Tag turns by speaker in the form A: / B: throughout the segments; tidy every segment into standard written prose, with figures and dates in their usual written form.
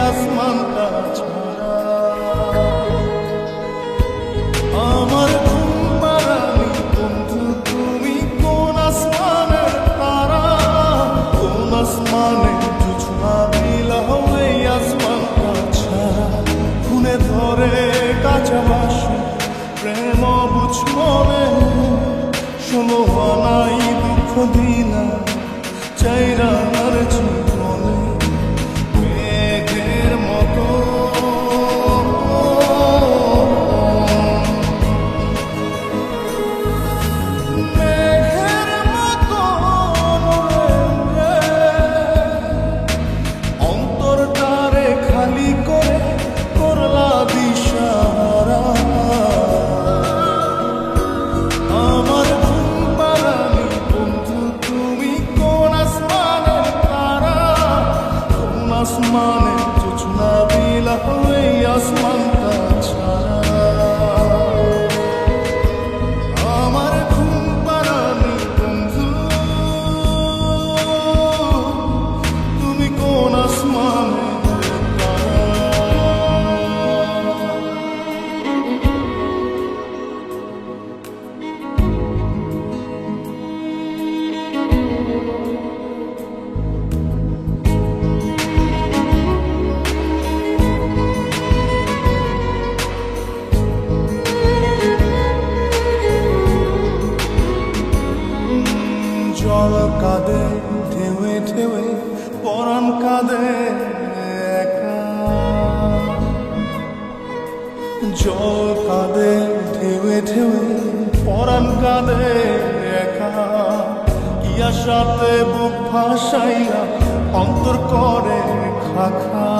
A: আসমানটা ছাড়া। আমার ঘুম পাড়ানি বন্ধু তুমি কোন আসমানের তারা, কোন আসমানের জোছনা বিলাও এই আসমানটা ছাড়া। খুনে ধরে কাঁচা বাসি প্রেম বুঝ মনে, শোনো নাই দুঃখ দিলা চাইরা আর জীবনে মেঘের মতো। মেঘের মতো অন্তরটারে খালি করে করলা দিশাহারা। আমার ঘুম পাড়ানি বন্ধু তুমি কোন আসমানের তারা, কোন আসমানের জোছনা বিলাও এই আসমানটা ছাড়া। আমার ঘুম পাড়ানি বন্ধু তুমি কোন আসমানের তারা। জল কাঁদে ঢেউে ঢেউে পরাণ কাঁদে একা। জল কাঁদে ঢেউে ঢেউে পরাণ কাঁদে একা। কি আশাতে বুক ভাসাইয়া অন্তর করে খাখা।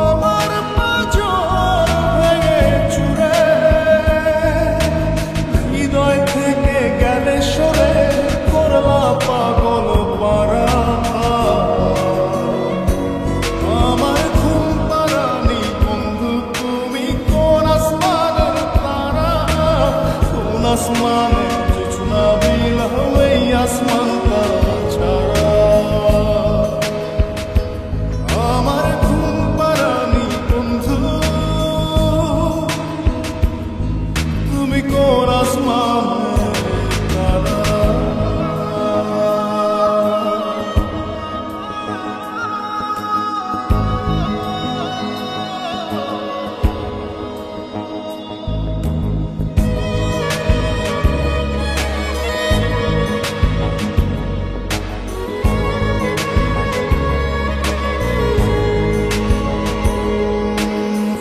A: আমার পাঁজর ভেঙে চুরে হৃদয় থেকে গেলে সরে করলা পাগল পারা। আমার ঘুম পাড়ানি বন্ধু তুমি কোন আসমানের তারা, কোন আসমানের জোছনা বিলাও এই আসমানটা ছাড়া। আমার ঘুম পাড়ানি বন্ধু তুমি কোন আসমানের তারা।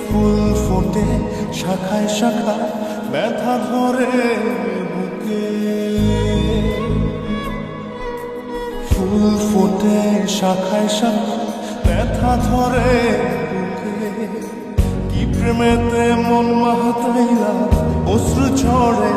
A: ফুল ফোটে শাখায় শাখায় ব্যথা ধরে বুকে। ফুল ফোটে শাখায় শাখায় ব্যথা ধরে বুকে। কি প্রেমেতে মন মাতাইলা অশ্রু ঝরে